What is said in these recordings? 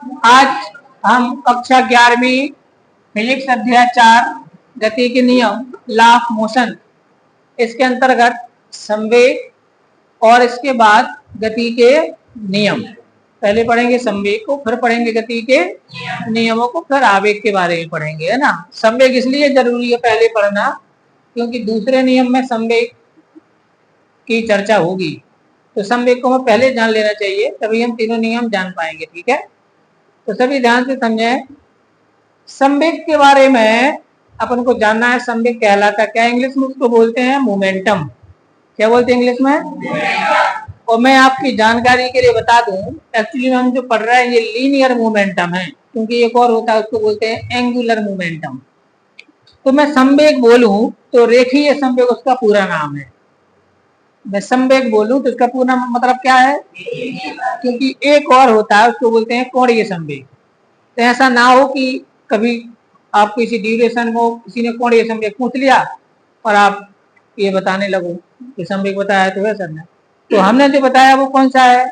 आज हम कक्षा 11वीं फिजिक्स अध्याय 4 गति के नियम लॉ ऑफ मोशन, इसके अंतर्गत संवेग और इसके बाद गति के नियम। पहले पढ़ेंगे संवेग को, फिर पढ़ेंगे गति के नियमों को, फिर आवेग के बारे में पढ़ेंगे, है ना। संवेग इसलिए जरूरी है पहले पढ़ना क्योंकि दूसरे नियम में संवेग की चर्चा होगी, तो संवेग को हमें पहले जान लेना चाहिए, तभी हम तीनों नियम जान पाएंगे। ठीक है, तो सभी ध्यान से समझें। संवेग के बारे में अपन को जानना है। संवेग कहलाता क्या? इंग्लिश में उसको बोलते हैं मोमेंटम। क्या बोलते हैं इंग्लिश में? और मैं आपकी जानकारी के लिए बता दूं, एक्चुअली हम जो पढ़ रहे हैं ये लीनियर मोमेंटम है, क्योंकि एक और होता है उसको बोलते हैं एंगुलर मोमेंटम। तो मैं संवेग बोलूं तो रेखीय संवेग उसका पूरा नाम है। मैं संवेग बोलूं तो इसका पूरा मतलब क्या है? क्योंकि एक और होता है उसको बोलते हैं कोणीय संवेग। तो ऐसा ना हो कि कभी आप किसी ड्यूरेशन को किसी ने कोणीय संवेग पूछ लिया और आप ये बताने लगो कि संवेग बताया तो है सर ने, तो हमने जो बताया वो कौन सा है?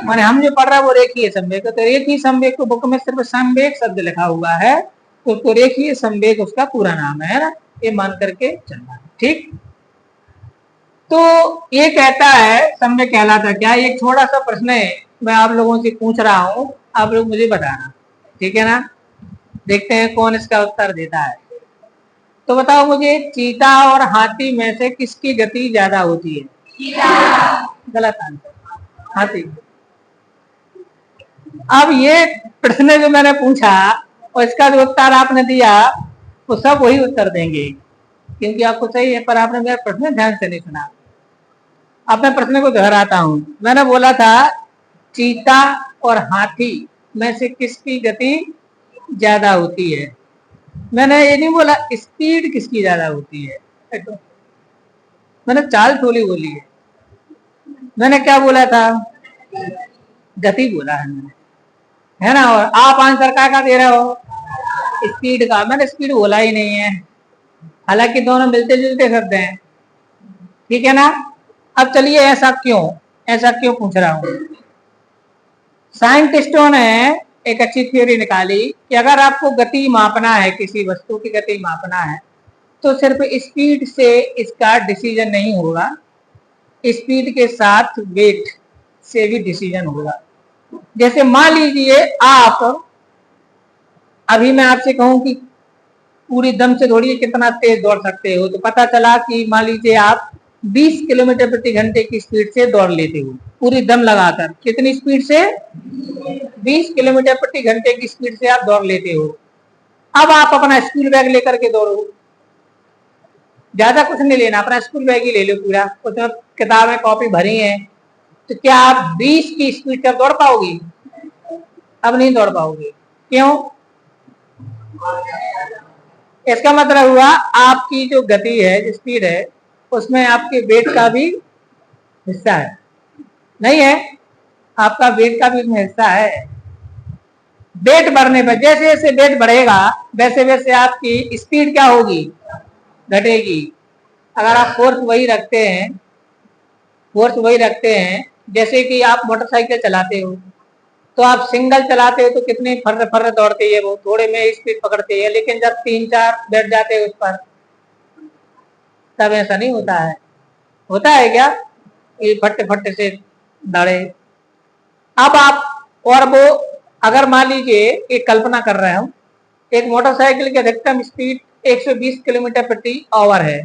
माने हम जो पढ़ रहा है वो रेखीय संवेग। तो रेखीय संवेग को बुक में सिर्फ संवेग शब्द लिखा हुआ है, तो उसको रेखीय संवेग उसका पूरा नाम है ना, ये मान करके चलना है। ठीक, तो ये कहता है संवेग कहलाता क्या? एक छोटा सा प्रश्न है, मैं आप लोगों से पूछ रहा हूँ, आप लोग मुझे बताना, ठीक है ना। देखते हैं कौन इसका उत्तर देता है। तो बताओ मुझे, चीता और हाथी में से किसकी गति ज्यादा होती है? गलत आंसर, हाथी। अब ये प्रश्न जो मैंने पूछा और इसका जो उत्तर आपने दिया वो सब वही उत्तर देंगे, क्योंकि आपको सही है, पर आपने मेरा प्रश्न ध्यान से नहीं सुना। अब मैं प्रश्न को दोहराता हूं। मैंने बोला था चीता और हाथी में से किसकी गति ज्यादा होती है। मैंने ये नहीं बोला स्पीड किसकी ज्यादा होती है, मैंने चाल थोड़ी बोली है। मैंने क्या बोला था? गति बोला है मैंने, है ना। और आप आंसर का दे रहे हो? स्पीड का। मैंने स्पीड बोला ही नहीं है, हालांकि दोनों मिलते जुलते शब्द हैं, ठीक है ना। अब चलिए, ऐसा क्यों पूछ रहा हूं। साइंटिस्टों ने एक अच्छी थ्योरी निकाली कि अगर आपको गति मापना है, किसी वस्तु की गति मापना है, तो सिर्फ स्पीड से इसका डिसीजन नहीं होगा, स्पीड के साथ वेट से भी डिसीजन होगा। जैसे मान लीजिए आप, अभी मैं आपसे कहूं कि पूरी दम से दौड़िए, कितना तेज दौड़ सकते हो, तो पता चला कि मान लीजिए आप 20 किलोमीटर प्रति घंटे की स्पीड से दौड़ लेते हो, पूरी दम लगाकर। कितनी स्पीड से? 20 किलोमीटर प्रति घंटे की स्पीड से आप दौड़ लेते हो। अब आप अपना स्कूल बैग लेकर के दौड़ो, ज्यादा कुछ नहीं लेना, अपना स्कूल बैग ही ले लो पूरा, उसमें किताबें कॉपी भरी है, तो क्या आप 20 की स्पीड पर दौड़ पाओगी? अब नहीं दौड़ पाओगे। क्यों? इसका मतलब हुआ आपकी जो गति है, जो स्पीड है, उसमें आपके वेट का भी हिस्सा है, नहीं है? आपका वेट का भी उसमें हिस्सा है। वेट बढ़ने पर, जैसे जैसे वेट बढ़ेगा वैसे वैसे आपकी स्पीड क्या होगी? घटेगी। अगर आप फोर्स वही रखते हैं, जैसे कि आप मोटरसाइकिल चलाते हो, तो आप सिंगल चलाते हो तो कितनी फर्र फर्र दौड़ती है, वो थोड़े में स्पीड पकड़ती है, लेकिन जब 3-4 बैठ जाते हैं उस पर, तब ऐसा नहीं होता है। होता है क्या? ये फट्टे फट्टे से दौड़े। अब आप, और वो, अगर मान लीजिए एक कल्पना कर रहे हो, एक मोटरसाइकिल की अधिकतम स्पीड 120 किलोमीटर प्रति आवर है,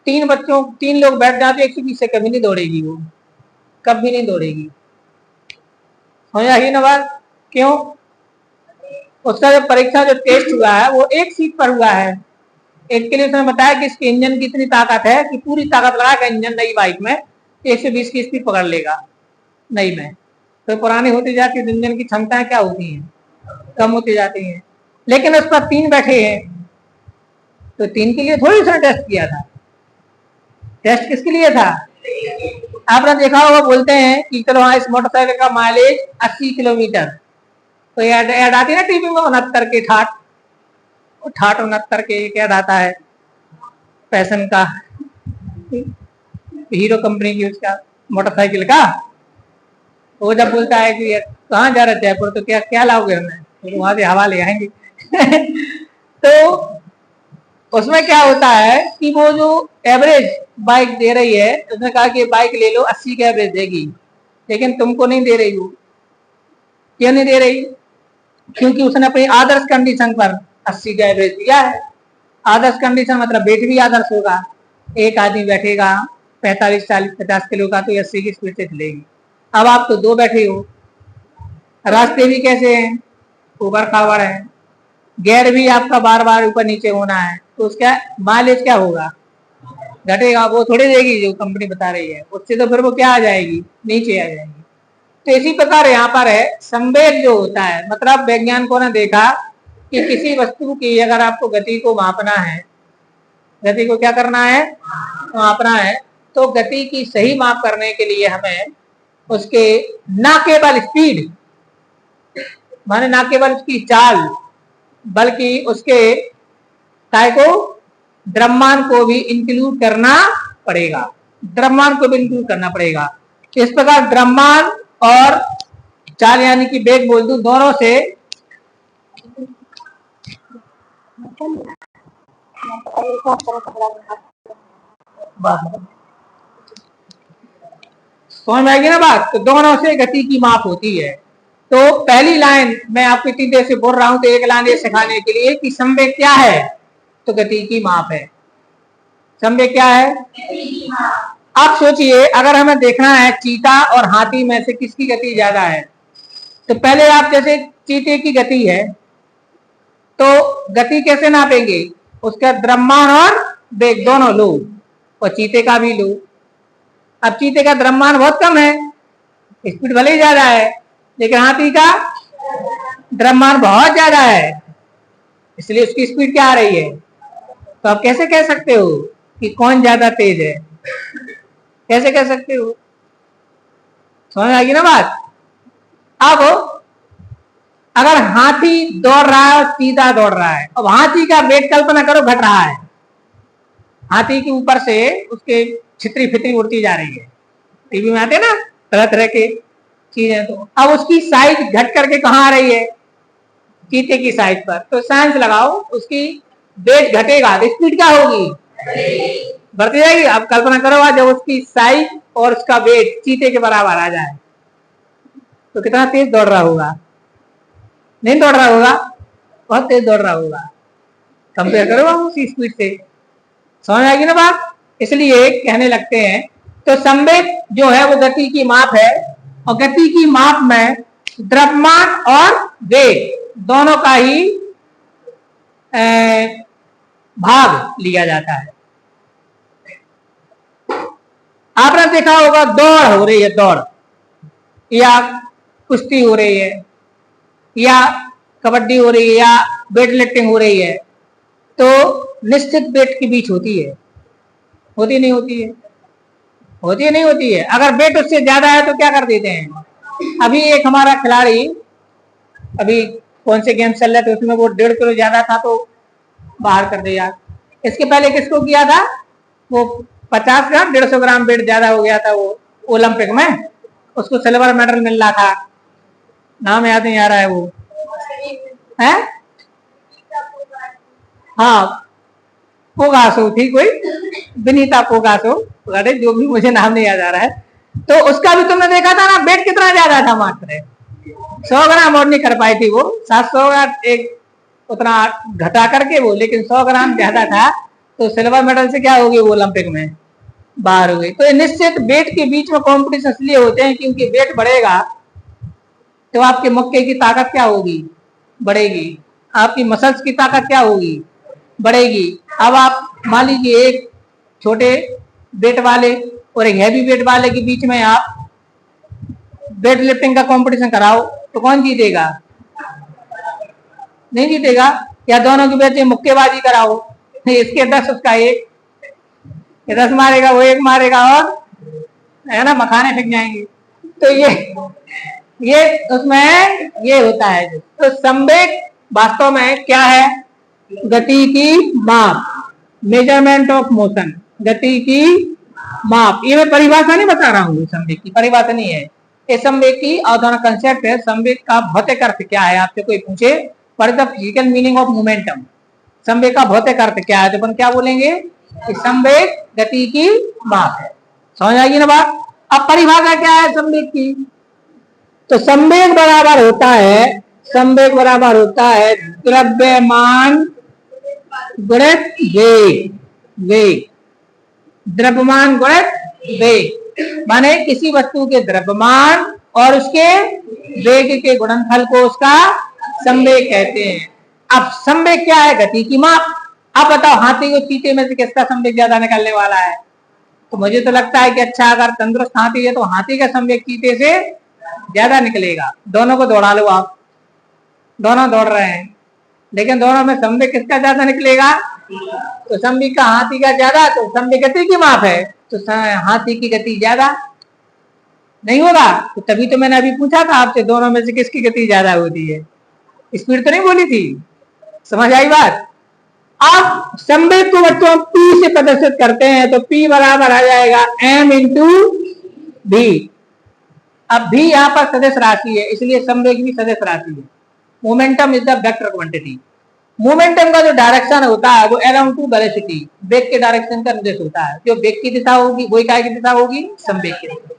तीन लोग बैठ जाते, 120 से कभी नहीं दौड़ेगी, वो कभी नहीं दौड़ेगी। समझ आई ना बात? क्यों? उसका जो परीक्षा, जो टेस्ट हुआ है वो एक सीट पर हुआ है। एक के लिए उसने बताया कि इसके इंजन की इतनी ताकत है कि पूरी ताकत लगा कर इंजन नई बाइक में 120 की स्पीड पकड़ लेगा, नई में। तो पुरानी होती जाती है, इंजन की क्षमताएं क्या होती हैं? कम होती जाती हैं। लेकिन उस पर 3 बैठे हैं, तो 3 के लिए थोड़ी सा टेस्ट किया था। टेस्ट किसके लिए था? आपने देखा होगा, बोलते हैं कि चलो हाँ, इस मोटरसाइकिल का माइलेज 80 किलोमीटर, तो ऐड आती है ना टीवी में, 69 के ठाट, 69 के एक ऐड आता है पैशन का, हीरो कंपनी की, उसका मोटरसाइकिल का। वो जब बोलता है कि कहाँ जा रहे थे जयपुर, तो क्या क्या लाओगे हमें, तो वहां से हवा ले आएंगे। तो उसमें क्या होता है कि वो जो एवरेज बाइक दे रही है, उसने कहा कि बाइक ले लो 80 का एवरेज देगी, लेकिन तुमको नहीं दे रही हो। क्यों नहीं दे रही? क्योंकि उसने अपनी आदर्श कंडीशन पर 80 का एवरेज दिया है। आदर्श कंडीशन मतलब वेट भी आदर्श होगा। एक आदमी बैठेगा 45 40 50 किलो का, तो 80 की स्पीड से चलेगी। अब आप तो 2 बैठे हो, रास्ते भी कैसे हैं, ऊपर खावर है, गियर भी आपका बार बार ऊपर नीचे होना है, तो उसका माइलेज क्या होगा, घटेगा। वो थोड़ी देगी जो कंपनी बता रही है, उससे तो फिर वो क्या आ जाएगी, नीचे आ जाएगी। तो इसी प्रकार यहाँ पर है, संवेग जो होता है, मतलब वैज्ञानिकों ने देखा कि किसी वस्तु की अगर आपको गति को मापना है, गति को क्या करना है, मापना है, तो गति की सही माप करने के लिए हमें उसके न केवल स्पीड, माने न केवल उसकी चाल, बल्कि उसके काय को, द्रव्यमान को भी इंक्लूड करना पड़ेगा। द्रव्यमान को भी इंक्लूड करना पड़ेगा। इस प्रकार द्रव्यमान और चाल यानी कि वेग बोल दूं, दोनों से समझ में आएगी ना बात। तो दोनों से गति की माप होती है। तो पहली लाइन मैं आपको इतनी देर से बोल रहा हूं, तो एक लाइन ये सिखाने के लिए कि संवेग क्या है, तो गति की माप है। संवेग क्या है? आप सोचिए, अगर हमें देखना है चीता और हाथी में से किसकी गति ज्यादा है, तो पहले आप जैसे चीते की गति है, तो गति कैसे नापेंगे, उसका द्रव्यमान और वेग दोनों लो, और चीते का भी लो। अब चीते का द्रव्यमान बहुत कम है, स्पीड भले ही ज्यादा है, लेकिन हाथी का द्रव्यमान बहुत ज्यादा है, इसलिए उसकी स्पीड क्या आ रही है। तो आप कैसे कह सकते हो कि कौन ज्यादा तेज है, कैसे कह सकते हो? समझ आएगी ना बात। अब अगर हाथी दौड़ रहा है और चीता दौड़ रहा है, अब हाथी का वेग कल्पना करो घट रहा है, हाथी के ऊपर से उसके छितरी फितरी उड़ती जा रही है, टीवी में आते ना तरह तरह के चीजें। तो अब उसकी साइज घट करके कहाँ आ रही है, चीते की साइज पर। तो साइंस लगाओ, उसकी वेट घटेगा तो स्पीड क्या होगी, बढ़ती जाएगी। अब कल्पना करो जब उसकी साइज और उसका वेट चीते के बराबर आ जाए, तो कितना तेज दौड़ रहा होगा, नहीं दौड़ रहा होगा, बहुत तेज दौड़ रहा होगा। कंपेयर करो आप उसी स्पीड से। समझ आएगी ना बात। इसलिए कहने लगते हैं, तो संवेग जो है वो गति की माप है, और गति की माप में द्रव्यमान और वेग दोनों का ही भाग लिया जाता है। आपने देखा होगा दौड़ हो रही है, दौड़ या कुश्ती हो रही है, या कबड्डी हो रही है, या वेट लिफ्टिंग हो रही है, तो निश्चित वेट के बीच होती है, होती नहीं होती है, होती नहीं होती है। अगर वेट उससे ज्यादा है तो क्या कर देते हैं। अभी एक हमारा खिलाड़ी, अभी कौन से गेम चल रहे थे, उसमें वो 1.5 किलो ज्यादा था तो बाहर कर दिया। इसके पहले किसको किया था, वो 50 ग्राम 150 ग्राम वेट ज्यादा हो गया था, वो ओलंपिक में, उसको सिल्वर मेडल मिल रहा था, नाम याद नहीं आ रहा है वो है, हाँ पोगासो थी कोई, विनीता पोगासो, अरे जो भी मुझे नाम नहीं याद आ रहा है। तो उसका भी तुमने देखा था ना, वेट कितना ज्यादा था, मात्र 100 ग्राम और नहीं कर पाई थी वो, 700 ग्राम एक उतना घटा करके वो, लेकिन 100 ग्राम ज्यादा था, तो सिल्वर मेडल से क्या हो गई, वो ओलंपिक में बाहर हो गई। तो निश्चित वेट के बीच में कॉम्पिटिशन इसलिए होते हैं क्योंकि वेट बढ़ेगा तो आपके मक्के की ताकत क्या होगी, बढ़ेगी, आपकी मसल्स की ताकत क्या होगी, बढ़ेगी। अब आप मान लीजिए एक छोटे वेट वाले और एक हैवी वेट वाले के बीच में आप वेट लिफ्टिंग का कंपटीशन कराओ, तो कौन जीतेगा, नहीं जीतेगा। या दोनों के बीच मुक्केबाजी कराओ, इसके 10 उसका 1, ये 10 मारेगा वो 1 मारेगा, और है ना मखाने फेंक जाएंगे। तो ये उसमें ये होता है। तो संवेग वास्तव में क्या है, गति की माप, मेजरमेंट ऑफ मोशन, गति की माप। ये मैं परिभाषा नहीं बता रहा हूँ, संवेग की परिभाषा नहीं है, इस संवेग की अवधारणा कंसेप्ट है। संवेग का भौतिक अर्थ क्या है, आपसे कोई पूछे, what is the physical meaning of momentum, संवेग का भौतिक अर्थ क्या है, तो अपन क्या बोलेंगे कि संवेग गति की माप है। समझ आएगी ना बात। अब परिभाषा क्या है संवेग की, तो संवेग बराबर होता है, संवेग बराबर होता है द्रव्यमान गुणित वेग, वेग, द्रव्यमान गुणित वेग, माने किसी वस्तु के द्रव्यमान और उसके वेग के गुणनफल को उसका संवेग कहते हैं। अब संवेग क्या है, गति की माप। अब बताओ हाथी को चीते में से किसका संवेग ज्यादा निकलने वाला है, तो मुझे तो लगता है कि अच्छा अगर तंदुरुस्त हाथी है तो हाथी का संवेग चीते से ज्यादा निकलेगा। दोनों को दौड़ा लो आप, दोनों दौड़ रहे हैं, लेकिन दोनों में संवेग किसका ज्यादा निकलेगा, तो संवेग का हाथी का ज्यादा, तो संवेग गति की माप है, तो हाथी की गति ज्यादा नहीं होगा। तो तभी तो मैंने अभी पूछा था आपसे दोनों में से किसकी गति ज्यादा होती है, स्पीड तो नहीं बोली थी। समझ आई बात। अब संवेग को बच्चों हम P से प्रदर्शित करते हैं, तो P बराबर आ जाएगा m इंटू भी। अब भी यहाँ पर सदिश राशि है, इसलिए संवेग भी सदिश राशि है। Momentum is the vector quantity. Momentum का जो डायरेक्शन होता है वो अराउंड टू वेलोसिटी, वेग के डायरेक्शन का निर्देश होता है। जो वेग की दिशा होगी वही काय की दिशा होगी, संवेग की दिशा।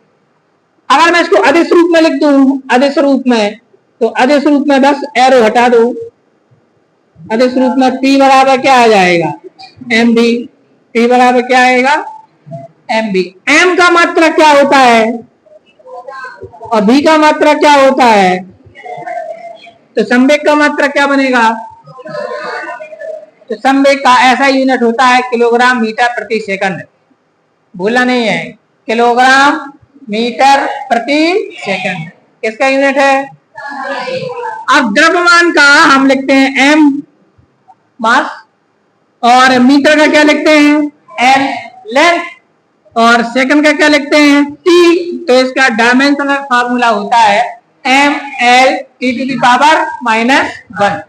अगर मैं इसको अदिश रूप में लिख दूं, अदिश रूप में, तो अदिश रूप में बस एरो हटा दो, अदिश रूप में P बराबर क्या आ जाएगा, एम बी। P बराबर क्या आएगा, एम बी। एम का मात्रक क्या होता है और B का मात्रक क्या होता है, तो संवेग का मात्रक क्या बनेगा, तो संवेग का ऐसा यूनिट होता है किलोग्राम मीटर प्रति सेकंड। भूलना नहीं है, किलोग्राम मीटर प्रति सेकंड किसका यूनिट है। अब द्रव्यमान का हम लिखते हैं m मास, और मीटर का क्या लिखते हैं l लेंथ, और सेकंड का क्या लिखते हैं t। तो इसका डायमेंशनल फार्मूला होता है ml t to the power -1।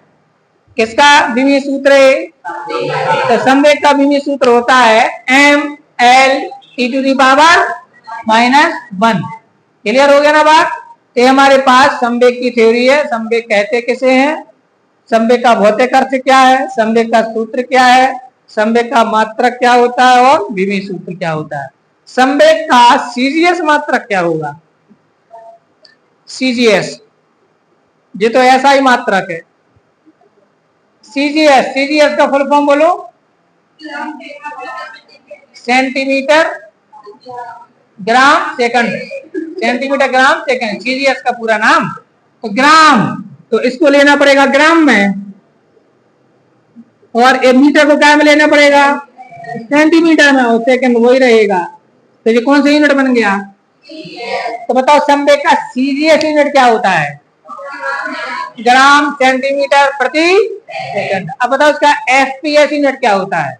किसका विमीय सूत्र है, तो संवेग का विमीय सूत्र होता है ml t to the power -1। Clear हो गया ना बात। ये हमारे पास संवेग की थ्योरी है। संवेग कहते किसे हैं, संवेग का भौतिक अर्थ क्या है, संवेग का सूत्र क्या है, संवेग का मात्रक क्या होता है और विमीय सूत्र क्या होता है। संवेग का सीजीएस मात्रक क्या होगा, सीजीएस, ये तो ऐसा ही मात्रक है। सीजीएस, सीजीएस का फुल फॉर्म बोलो, centimetre gram second, centimetre gram second, CGS का पूरा नाम। तो ग्राम, तो इसको लेना पड़ेगा ग्राम में, और एक मीटर को क्या में लेना पड़ेगा, सेंटीमीटर में, और सेकंड वही रहेगा। तो ये कौन सा यूनिट बन गया, तो बताओ संवेग का सीजीएस यूनिट क्या होता है, ग्राम सेंटीमीटर प्रति सेकंड। अब बताओ इसका एफपीएस यूनिट क्या होता है,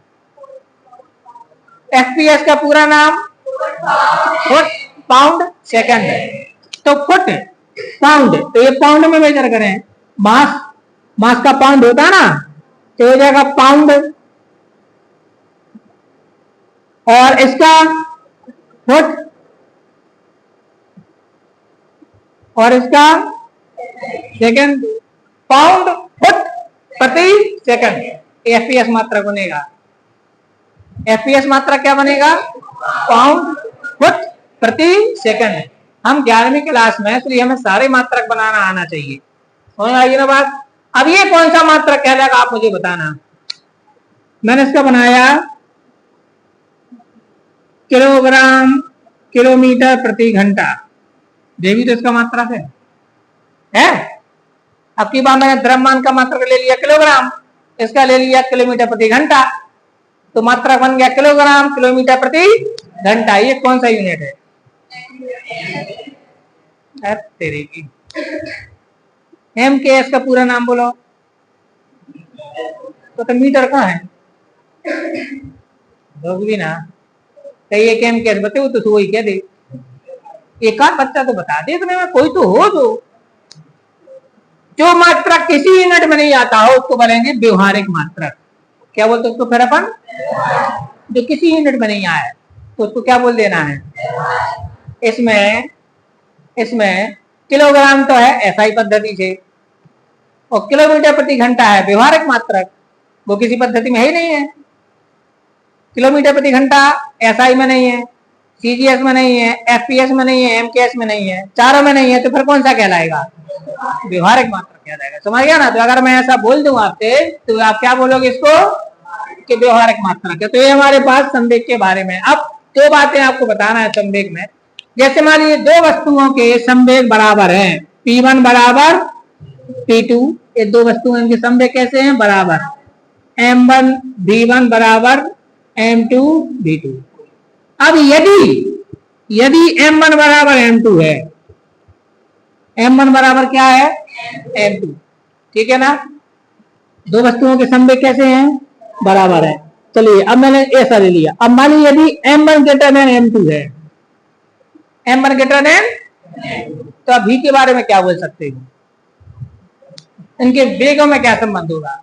एफपीएस का पूरा नाम फुट पाउंड सेकंड। तो फुट पाउंड, तो ये पाउंड में मेजर करें, मास, मास का पाउंड होता है ना, तो हो जाएगा पाउंड, और इसका फुट, और इसका सेकंड, पाउंड फुट प्रति सेकंड, एफपीएस मात्रा बनेगा। एफपीएस मात्रा क्या बनेगा, पाउंड फुट प्रति सेकंड। हम 11वीं क्लास में, इसलिए हमें सारे मात्रक बनाना आना चाहिए। समझ आई ना बात। अब ये कौन सा मात्रक कहलाएगा आप मुझे बताना। मैंने इसका बनाया किलोग्राम किलोमीटर प्रति घंटा, ये भी तो इसका मात्रक है? अब की बार मैंने द्रव्यमान का मात्रक ले लिया किलोग्राम, इसका ले लिया किलोमीटर प्रति घंटा, तो मात्रक बन गया किलोग्राम किलोमीटर प्रति घंटा। ये कौन सा यूनिट है, तेरे की MKS का पूरा नाम बोलो, तो मीटर कहाँ है, भी ना, कही एक MKS बताओ तो वही क्या दे, एक आध बच्चा तो बता दे इतने में, कोई तो हो जो मात्रक किसी यूनिट में नहीं आता हो उसको बोलेंगे व्यवहारिक मात्रक। क्या बोलते उसको फिर अपन, जो किसी यूनिट में नहीं आया तो उसको क्या बोल देना है। इसमें इसमें किलोग्राम तो है एसआई पद्धति से, और किलोमीटर प्रति घंटा है व्यवहारिक मात्रक, वो किसी पद्धति में ही नहीं है। किलोमीटर प्रति घंटा एसआई में नहीं है, सीजीएस में नहीं है, एफपीएस में नहीं है, एमकेएस में नहीं है, चारों में नहीं है, तो फिर कौन सा कहलाएगा? व्यवहारिक मात्रक कहलाएगा। समझ गया ना? तो अगर मैं ऐसा बोल दूं आपसे तो आप क्या बोलोगे इसको कि व्यवहारिक मात्रक है। तो ये हमारे पास संवेग के बारे में। अब दो बातें आपको बताना है संवेग में। जैसे मान लीजिए दो वस्तुओं के संवेग बराबर हैं, P1 बराबर P2, ये दो वस्तुओं के संवेग कैसे हैं? बराबर। M1 V1 बराबर M2 V2। अब यदि M1 बराबर M2 है, M1 बराबर क्या है? M2, ठीक है ना? दो वस्तुओं के संवेग कैसे हैं? बराबर है। चलिए अब मैंने ऐसा ले लिया। अब मान लीजिए यदि M1 ग्रेटर देन M2 है, M1 ग्रेटर देन, तो अब V के बारे में क्या बोल सकते हो? इनके वेगों में क्या संबंध होगा?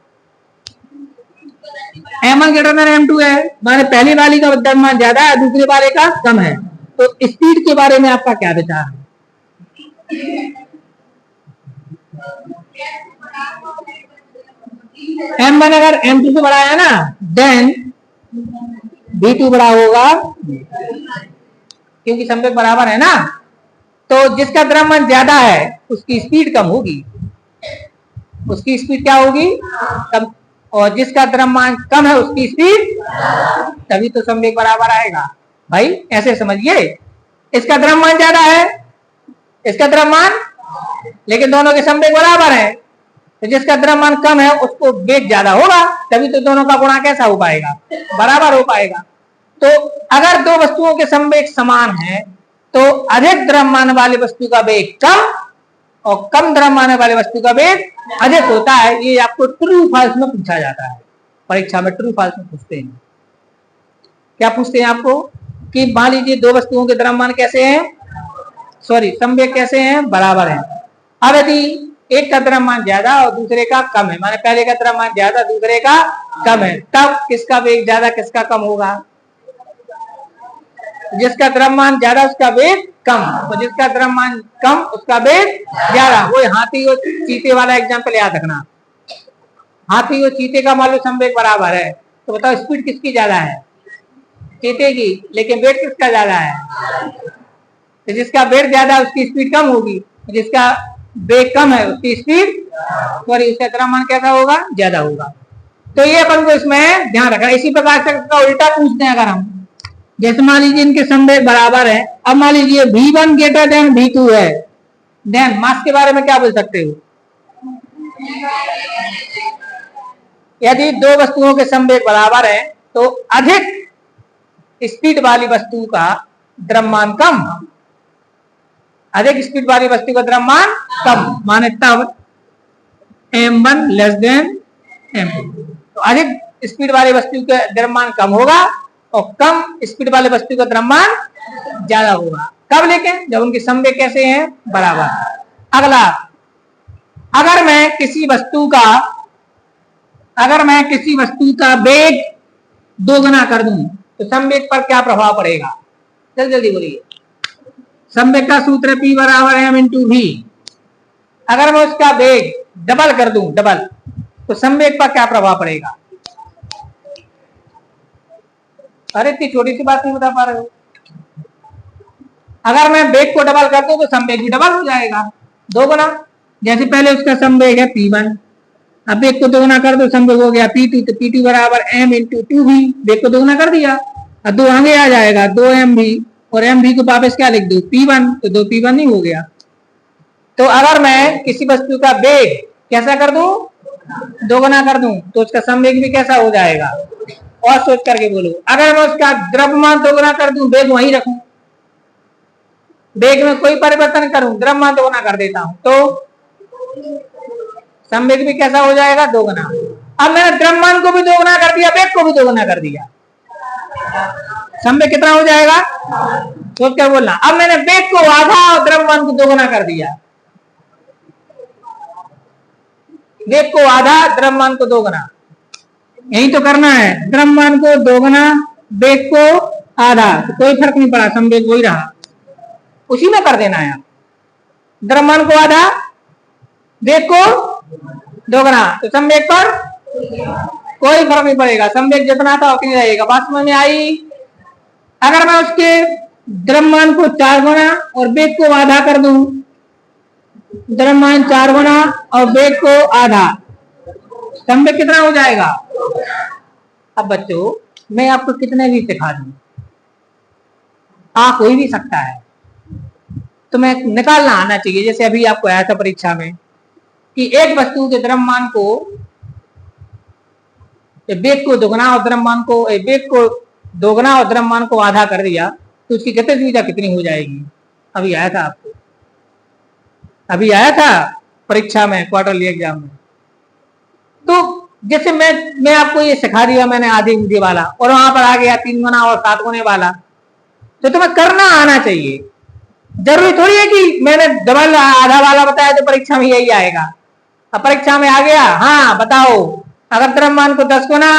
M1 ग्रेटर देन M2 है, माने पहली वाली का द्रव्यमान ज्यादा है, दूसरी वाले का कम है, तो स्पीड के बारे में आपका क्या विचार है? M1 अगर M2 से बड़ा है ना, देन V2 बड़ा होगा, क्योंकि संवेग बराबर है ना। तो जिसका द्रव्यमान ज्यादा है उसकी स्पीड कम होगी, उसकी स्पीड क्या होगी? कम। और जिसका द्रव्यमान कम है उसकी स्पीड, तभी तो संवेग बराबर आएगा। भाई ऐसे समझिए, इसका द्रव्यमान ज्यादा है, इसका द्रव्यमान, लेकिन दोनों के संवेग बराबर है, तो जिसका द्रव्यमान कम है उसको वेग ज्यादा होगा, तभी तो दोनों का गुणा कैसा हो पाएगा? बराबर हो पाएगा। तो अगर दो वस्तुओं के संवेग समान हैं तो अधिक द्रव्यमान वाली वस्तु का वेग कम और कम द्रव्यमान वाली वस्तु का वेग अधिक होता है। ये आपको ट्रू फॉल्स में पूछा जाता है, परीक्षा में ट्रू फॉल्स में पूछते हैं। क्या पूछते हैं आपको कि मान लीजिए दो वस्तुओं के द्रव्यमान कैसे हैं, संवेग कैसे हैं? बराबर है। अब यदि एक का द्रव्यमान ज्यादा और दूसरे का कम है, माने पहले का द्रव्यमान ज्यादा दूसरे का कम है, तब किसका वेग ज्यादा किसका कम होगा? जिसका द्रव्यमान ज्यादा उसका वेग कम, तो जिसका द्रव्यमान कम उसका वेग ज्यादा। वो हाथी और चीते वाला एग्जांपल याद रखना। हाथी और चीते का मान लो संवेग बराबर है, तो बताओ स्पीड किसकी ज्यादा है? चीते की, लेकिन वेग किसका ज्यादा है? तो जिसका वेग ज्यादा उसकी स्पीड कम होगी, जिसका वेग कम है उसकी स्पीड, सॉरी उसका द्रव्यमान कैसा होगा? ज्यादा होगा। तो ये अपन को इसमें ध्यान रखना। इसी प्रकार से उल्टा पूछते हैं अगर हम, जैसे मान लीजिए इनके संवेग बराबर है, अब मान लीजिए V1 ग्रेटर देन V2 है, देन मास के बारे में क्या बोल सकते हो? यदि दो वस्तुओं के संवेग बराबर है तो अधिक स्पीड वाली वस्तु का द्रव्यमान कम, अधिक स्पीड वाली वस्तु का द्रव्यमान कम, माने तब M1 लेस देन M2। तो अधिक स्पीड वाली वस्तु का द्रव्यमान कम होगा और कम स्पीड वाले वस्तु का द्रव्यमान ज्यादा होगा। कब? लेकिन जब उनके संवेग कैसे हैं? बराबर। अगला, अगर मैं किसी वस्तु का वेग दोगुना कर दूं तो संवेग पर क्या प्रभाव पड़ेगा? जल्दी जल्दी बोलिए। संवेग का सूत्र है P बराबर M इंटू V। अगर मैं उसका वेग डबल कर दूं, डबल, तो संवेग पर क्या प्रभाव पड़ेगा? अरे इतनी छोटी सी बात नहीं बता पा रहे हो। अगर मैं वेग को डबल कर दूं तो संवेग भी डबल हो जाएगा, दोगुना। जैसे पहले उसका संवेग है P1, अब वेग को दोगुना कर दो, संवेग हो गया P2, तो P2 बराबर M इंटू 2V। वेग को दोगुना कर दिया, अब दो आगे आ जाएगा, 2MV, और MV को वापस क्या लिख दो? P1, तो 2P1 नहीं हो गया। तो अगर मैं किसी वस्तु का वेग कैसा कर दूं? दोगुना कर दूं, तो उसका संवेग भी कैसा हो जाएगा? और सोच करके बोलो। अगर मैं उसका द्रव्यमान दोगुना कर दूं, वेग वहीं रखूं, वेग में कोई परिवर्तन करूं, द्रव्यमान दोगुना कर देता हूं, तो संवेग भी कैसा हो जाएगा? दोगुना। अब मैंने द्रव्यमान को भी दोगुना कर दिया, वेग को भी दोगुना कर दिया, संवेग कितना हो जाएगा? सोच कर बोलना। अब मैंने वेग को आधा और द्रव्यमान को दोगुना कर दिया, वेग को आधा द्रव्यमान को दोगुना, यही तो करना है। द्रव्यमान को दोगुना, वेग को आधा, तो कोई फर्क नहीं पड़ा, संवेग वही रहा, उसी में कर देना है। द्रव्यमान को आधा, वेग को दोगुना, तो संवेग पर कोई फर्क नहीं पड़ेगा, संवेग जितना था उतनी रहेगा। बात समझ में आई? अगर मैं उसके द्रव्यमान को 4 गुना और वेग को आधा कर दूं, द्रव्यमान 4 गुना और वेग को आधा, संवेग कितना हो जाएगा? अब बच्चों मैं आपको कितने भी सिखा दूं, कोई भी सकता है, तो मैं निकालना आना चाहिए। जैसे अभी आपको आया था परीक्षा में कि एक वस्तु के द्रव्यमान को, वेग को दोगुना और द्रव्यमान को, वेग को दोगुना और द्रव्यमान को आधा कर दिया तो उसकी गतिज ऊर्जा कितनी हो जाएगी? अभी आया था आपको, अभी आया था परीक्षा में, क्वार्टरली एग्जाम में। तो जैसे मैं आपको ये सिखा दिया मैंने आधी ऊर्जा वाला, और वहां पर आ गया 3 गुना और 7 गुने वाला, तो तुम्हें करना आना चाहिए। जरूरी थोड़ी है कि मैंने डबल आधा वाला बताया तो परीक्षा में यही आएगा। अब परीक्षा में आ गया, हाँ बताओ, अगर द्रव्यमान को 10 गुना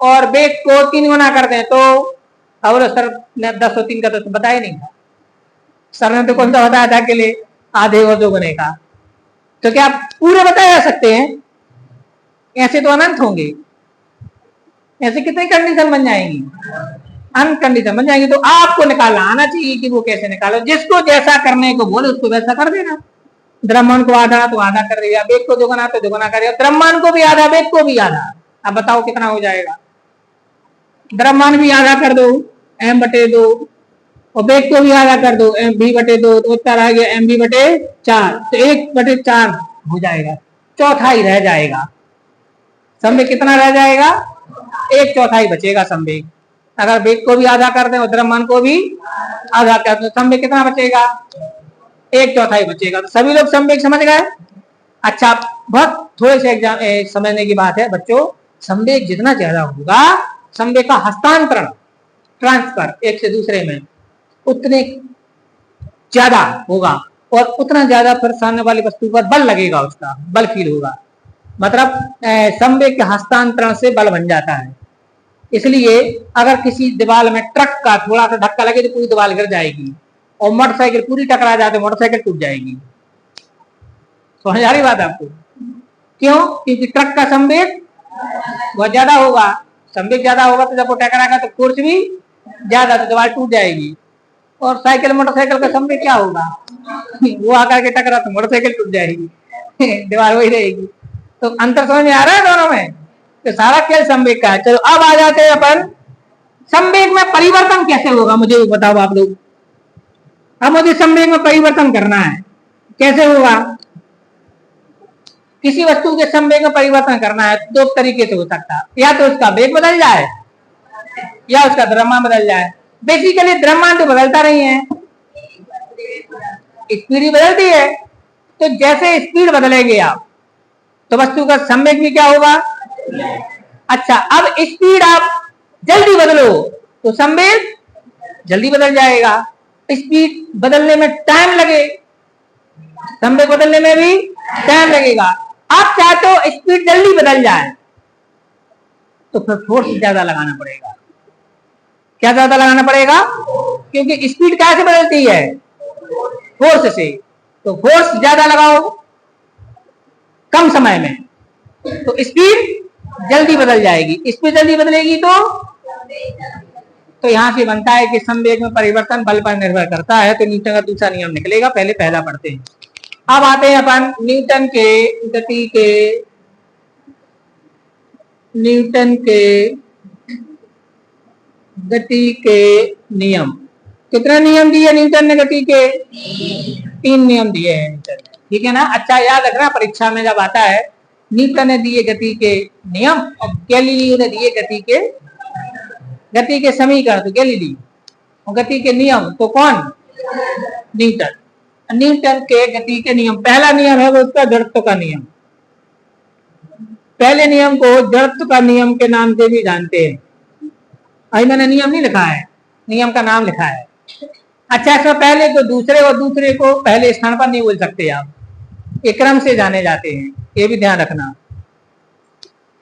और वेग को 3 गुना कर दें तो, और सर ने 10 और 3 का तो बताया नहीं था, सर ने तो कौन सा बताया था के लिए आधे और 2 गुने का। तो क्या आप पूरे बताए जा सकते हैं? ऐसे तो अनंत होंगे, ऐसे कितनी कंडीशन बन जाएंगी? अनकंडीशन बन जाएंगी। तो आपको निकालना आना चाहिए कि वो कैसे निकालो। जिसको जैसा करने को बोले उसको वैसा कर देना। द्रव्यमान को आधा तो आधा कर दिया, वेग को दोगुना तो दोगुना कर दिया, द्रव्यमान को भी आधा वेग को भी आधा। अब बताओ कितना हो जाएगा? द्रव्यमान भी आधा कर दो m/2 और वेग को भी आधा कर दो v/2, तो उत्तर आ गया mv/4, तो 1/4 हो जाएगा, चौथाई रह जाएगा। संवेग कितना रह जाएगा? 1/4 बचेगा संवेग। अगर वेग को भी आधा कर दें और द्रव्यमान को भी आधा कर दें, संवेग कितना बचेगा? 1/4 बचेगा। तो सभी लोग संवेग समझ गए? अच्छा, बहुत थोड़े से एग्जाम समझने की बात है बच्चों। संवेग जितना ज्यादा होगा, संवेग का हस्तांतरण, ट्रांसफर एक से दूसरे में उतने ज्यादा होगा, और उतना ज्यादा फिर सामने वाली वस्तु पर बल लगेगा, उसका बल फील होगा। मतलब संवेग के हस्तांतरण से बल बन जाता है। इसलिए अगर किसी दीवार में ट्रक का थोड़ा सा धक्का लगे तो पूरी दीवार गिर जाएगी, और मोटरसाइकिल पूरी टकरा जाए तो मोटरसाइकिल टूट जाएगी। समझ आ रही बात आपको? क्यों? क्योंकि ट्रक का संवेग बहुत ज्यादा होगा। संवेग ज्यादा होगा तो जब वो टकराएगा तो फोर्स भी ज्यादा, तो दीवार टूट जाएगी। और साइकिल मोटरसाइकिल का संवेग क्या होगा? वो आकर के टकरा तो मोटरसाइकिल टूट जाएगी, दीवार वही रहेगी। तो अंतर समझ में आ रहा है दोनों में? तो सारा खेल संवेग का है। चलो अब आ जाते हैं अपन, संवेग में परिवर्तन कैसे होगा, मुझे बताओ आप लोग। अब मुझे संवेग में परिवर्तन करना है, कैसे होगा? किसी वस्तु के संवेग में परिवर्तन करना है 2 तरीके से हो सकता है। या तो उसका वेग बदल जाए या उसका द्रव्यमान बदल जाए। बेसिकली द्रव्यमान तो बदलता नहीं है, स्पीड ही बदलती है। तो जैसे स्पीड बदलेंगे आप तो वस्तु का संवेग भी क्या होगा? अच्छा, अब स्पीड आप जल्दी बदलो तो संवेग जल्दी बदल जाएगा। स्पीड बदलने में टाइम लगे, संवेग बदलने में भी टाइम लगेगा। आप चाहते हो स्पीड जल्दी बदल जाए तो फिर फोर्स ज्यादा लगाना पड़ेगा। क्या ज्यादा लगाना पड़ेगा? क्योंकि स्पीड कैसे बदलती है? फोर्स से। तो फोर्स ज्यादा लगाओ कम समय में तो स्पीड जल्दी बदल जाएगी। स्पीड जल्दी बदलेगी तो यहां से बनता है कि संवेग में परिवर्तन बल पर निर्भर करता है। तो न्यूटन का दूसरा नियम निकलेगा, पहले पहला पढ़ते हैं। अब आते हैं अपन न्यूटन गति के नियम। कितने नियम दिए न्यूटन ने गति के? 3 नियम दिए हैं न्यूटन ने, ठीक है ना? अच्छा याद रखना, परीक्षा में जब आता है न्यूटन ने दिए गति के नियम और गैलीलियो ने दिए गति के समीकरण, तो गैलीलियो, और गति के नियम तो कौन? न्यूटन। न्यूटन के गति के नियम, पहला नियम है वो उसका जड़त्व का नियम। पहले नियम को जड़त्व का नियम के नाम से भी जानते हैं। अभी मैंने नियम नहीं लिखा है, नियम का नाम लिखा है। अच्छा, इसमें पहले तो दूसरे और दूसरे को पहले स्थान पर नहीं बोल सकते आप, ये क्रम से जाने जाते हैं, ये भी ध्यान रखना।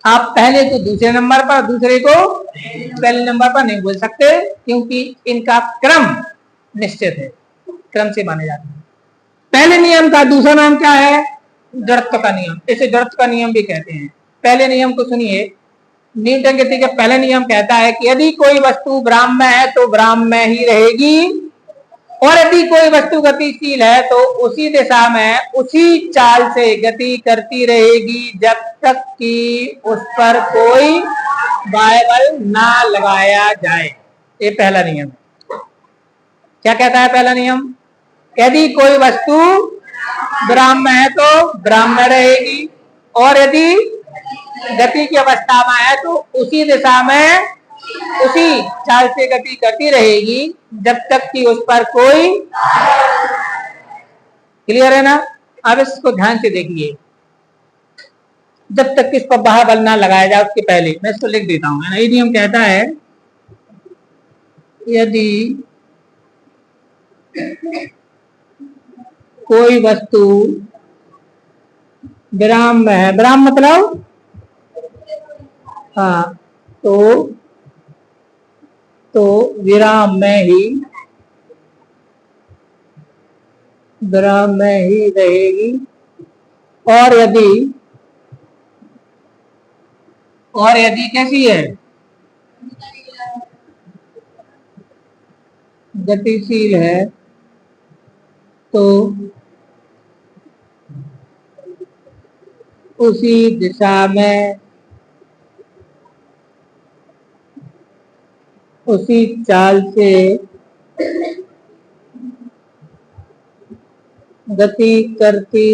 आप पहले को दूसरे नंबर पर, दूसरे को पहले नंबर पर नहीं बोल सकते, क्योंकि इनका क्रम निश्चित है, क्रम से माने जाते हैं। पहले नियम का दूसरा नाम क्या है? जड़त्व का नियम। इसे जड़त्व का नियम भी कहते हैं। पहले नियम को सुनिए। न्यूटन गति का पहला नियम कहता है कि यदि कोई वस्तु ब्राह्म है तो ब्राह्म में ही रहेगी, और यदि कोई वस्तु गतिशील है तो उसी दिशा में उसी चाल से गति करती रहेगी जब तक कि उस पर कोई बाह्य बल ना लगाया जाए। ये पहला नियम। क्या कहता है पहला नियम? यदि कोई वस्तु ब्राह्म है तो ब्राह्म में रहेगी, और यदि गति की अवस्था में है तो उसी दिशा में उसी चाल से गति करती रहेगी जब तक कि उस पर कोई। क्लियर है ना? अब इसको ध्यान से देखिए। जब तक कि इस पर बाह्य बल ना लगाया जाए उसके पहले मैं इसको लिख देता हूं, है ना। ये नियम कहता है यदि कोई वस्तु विराम में है, विराम मतलब हाँ, तो विराम में ही रहेगी, और यदि कैसी है? गतिशील है तो उसी दिशा में उसी चाल से गति करती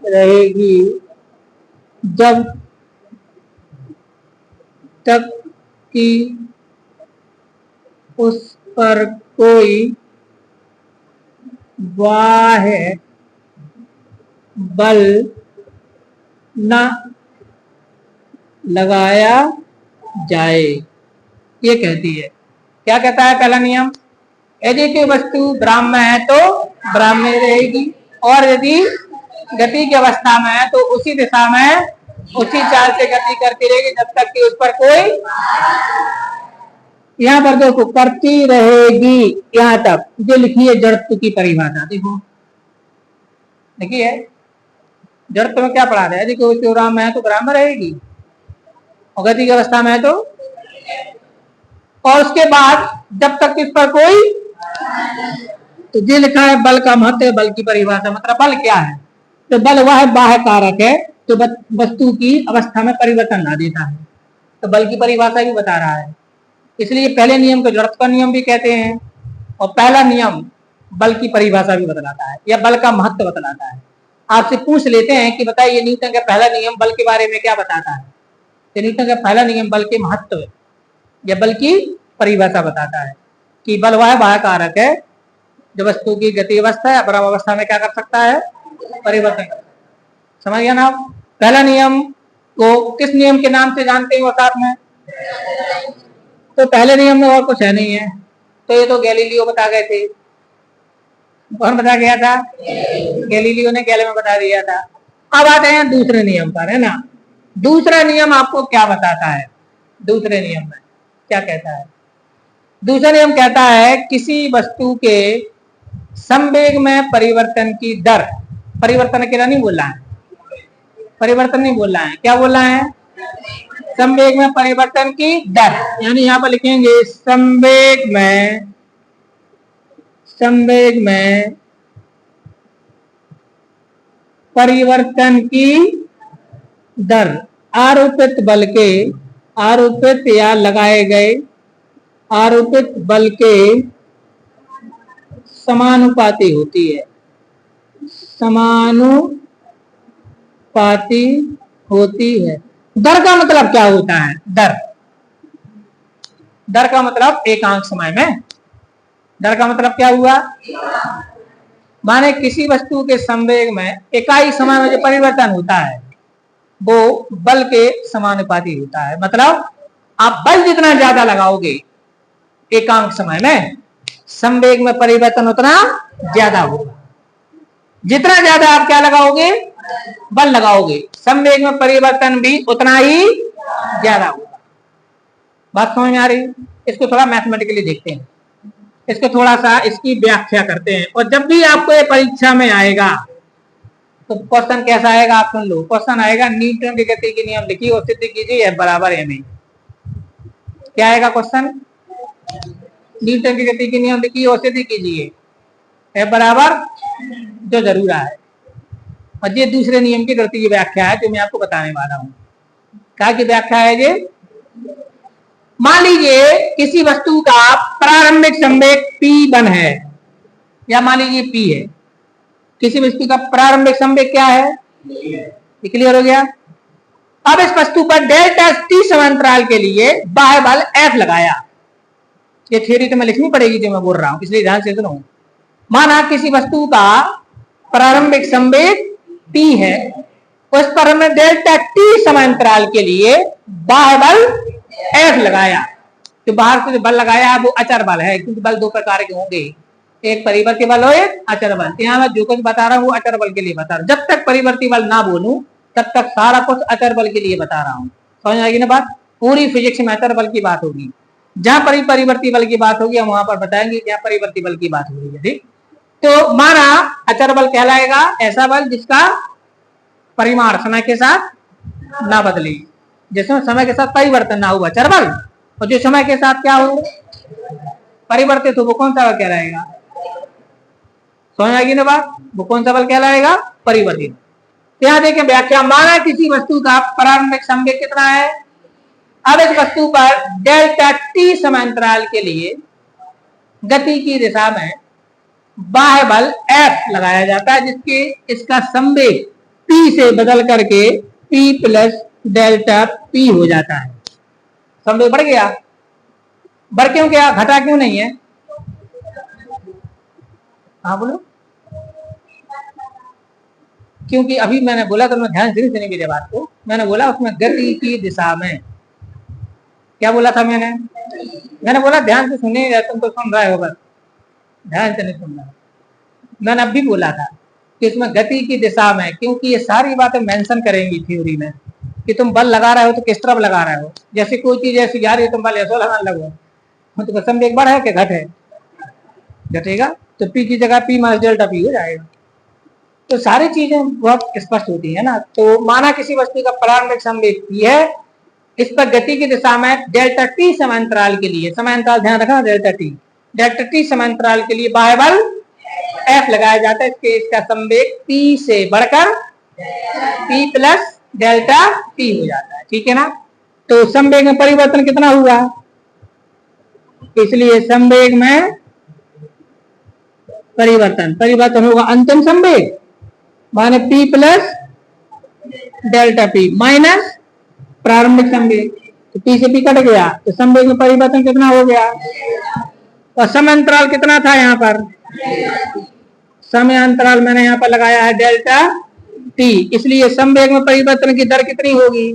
रहेगी जब तक कि उस पर कोई बाह्य बल न लगाया जाए। ये कहती है। क्या कहता है पहला नियम? यदि कोई वस्तु ब्राह्म में है तो ब्राह्म में रहेगी, और यदि गति की अवस्था में है तो उसी दिशा में उसी चाल से गति करती रहेगी जब तक कि उस पर कोई। यहाँ पर देखो, करती रहेगी, यहाँ तक जो लिखी है जड़त्व की परिभाषा देखो। देखिए जड़त्व में क्या पढ़ा रहा है? यदि कोई वस्तु ब्राह्म में है तो ब्राह्म में रहेगी, और गति की अवस्था में है तो, और उसके बाद जब तक इस पर कोई। तो ये लिखा है बल का महत्व। बल की परिभाषा मतलब बल क्या है? तो बल वह बाह्य कारक है जो वस्तु की अवस्था में परिवर्तन ला देता है। तो बल की परिभाषा भी बता रहा है, इसलिए पहले नियम को जड़त्व का नियम भी कहते हैं, और पहला नियम बल की परिभाषा भी बतलाता है या बल का महत्व बतलाता है। आपसे पूछ लेते हैं कि बताइए न्यूटन का पहला नियम बल के बारे में क्या बताता है? तो न्यूटन का पहला नियम बल के महत्व या बल की परिभाषा बताता है कि बल वह बाह्य कारक है जो वस्तु की गति अवस्था या ब्रह्म अवस्था में क्या कर सकता है? परिवर्तन। समझ गया ना आप? पहला नियम को किस नियम के नाम से जानते हैं वो साथ में? तो पहले नियम में और कुछ है नहीं है, तो ये तो गैलीलियो बता गए थे। कौन बता गया था? गैलीलियो ने गैले में बता दिया था। अब आते हैं दूसरे नियम पर, है ना। दूसरा नियम आपको क्या बताता है? दूसरे नियम में क्या कहता है? दूसरा नियम कहता है किसी वस्तु के संवेग में परिवर्तन की दर, परिवर्तन अकेला नहीं बोल रहा है, परिवर्तन नहीं बोल रहा है, क्या बोल रहा है? संवेग में परिवर्तन की दर। यानी यहां पर लिखेंगे संवेग में परिवर्तन की दर आरोपित बल के, आरोपित या लगाए गए आरोपित बल के समानुपाती होती है, समानुपाती होती है। दर का मतलब क्या होता है? दर का मतलब एकांक समय में। दर का मतलब क्या हुआ? माने किसी वस्तु के संवेग में इकाई समय में जो परिवर्तन होता है वो बल के समानुपाती होता है। मतलब आप बल जितना ज्यादा लगाओगे एकांक समय में, संवेग में परिवर्तन उतना ज्यादा होगा। जितना ज्यादा आप क्या लगाओगे? बल लगाओगे, संवेग में परिवर्तन भी उतना ही ज्यादा होगा। बात समझ में आ रही? इसको थोड़ा मैथमेटिकली देखते हैं, इसको थोड़ा सा इसकी व्याख्या करते हैं। और जब भी आपको ये परीक्षा में आएगा तो क्वेश्चन कैसा आएगा आप सुन लो। क्वेश्चन आएगा न्यूटन की गति के नियम लिखिए और सिद्ध कीजिए F बराबर m। क्या आएगा क्वेश्चन? न्यूटन की गति के नियम लिखिए और सिद्ध कीजिए F बराबर जो जरूर है। और ये दूसरे नियम की गति की व्याख्या है जो मैं आपको बताने वाला हूं। क्या की व्याख्या है ये? मान लीजिए किसी वस्तु का प्रारंभिक संवेग P1 है, या मान लीजिए P है। किसी वस्तु का प्रारंभिक संवेग क्या है? क्लियर हो गया? अब इस वस्तु पर डेल्टा t समांतराल के लिए बाह्य बल F लगाया। ये थ्योरी तो मैं लिखनी पड़ेगी जो मैं बोल रहा हूं, इसलिए ध्यान से सुनो। माना किसी वस्तु का प्रारंभिक संवेग P है, उस पर हमने डेल्टा t समांतराल के लिए बाह्य बल F लगाया। तो बाहर से जो बल लगाया वो अचर बल है, क्योंकि बल दो प्रकार के होंगे, एक परिवर्ती बल और एक अचर बल। यहाँ मैं जो कुछ बता रहा हूँ वो अचर बल के लिए बता रहा हूँ। जब तक परिवर्ती बल ना बोलूं तब तक सारा कुछ अचर बल के लिए बता रहा हूँ। समझ आएगी ना बात? पूरी फिजिक्स में अचर बल की बात होगी। जहां परिवर्ती बल की बात होगी हम वहां पर बताएंगे जहां परिवर्ती बल की बात होगी। ठीक, तो माना अचर बल कहलाएगा ऐसा बल जिसका परिमाण समय के साथ ना बदले, जिसमें समय के साथ परिवर्तन ना हुआ अचर बल। और जो समय के साथ क्या हो परिवर्तित हो वो कौन सा बल कहलाएगा? समझ आएगी ना बात? वो कौन सा बल कहलाएगा? परिवर्तित। यहाँ देखें व्याख्या। माना किसी वस्तु का प्रारंभिक संवेग कितना है? अब इस वस्तु पर डेल्टा t समांतराल के लिए गति की दिशा में बाह्य बल F लगाया जाता है, जिसके इसका संवेग p से बदल करके p प्लस डेल्टा p हो जाता है। संवेग बढ़ गया? बढ़ क्यों गया? घटा क्यों नहीं है? हाँ बोलो। क्योंकि अभी मैंने बोला तो मैं ध्यान से सुनिए मेरी बात को। मैंने बोला उसमें गति की दिशा में, क्या बोला था मैंने बोला ध्यान से सुनिए, तुम तो सुन रहे हो बस ध्यान से नहीं सुन रहे। मैंने अभी बोला था कि इसमें गति की दिशा में, क्योंकि ये सारी बातें मेंशन करेंगी थ्योरी में कि तुम बल लगा रहे हो तो किस तरफ लगा रहे हो। जैसे कोई चीज ऐसी जा रही है तुम बल ऐसा लगाने लगो तो संवेग बढ़ है कि घट है? घटेगा। तो पी की जगह पी माइनस डेल्टा पी हो जाएगा। तो सारी चीजें बहुत स्पष्ट होती है ना। तो माना किसी वस्तु का प्रारंभिक संवेग P है, इस पर गति की दिशा में डेल्टा t समांतराल के लिए, समांतराल ध्यान रखना, डेल्टा t समांतराल के लिए बाह्य बल F लगाया जाता है। इसका संवेग P से बढ़कर P प्लस डेल्टा t हो जाता है। ठीक है ना? तो संवेग में परिवर्तन कितना हुआ? इसलिए संवेग में परिवर्तन होगा अंतिम संवेग माने P plus delta P minus प्रारंभिक संवेग। तो P से P कट गया तो संवेग में परिवर्तन कितना हो गया? और समय अंतराल कितना था यहाँ पर? समय अंतराल मैंने यहाँ पर लगाया है डेल्टा t। इसलिए संवेग में परिवर्तन की दर कितनी होगी?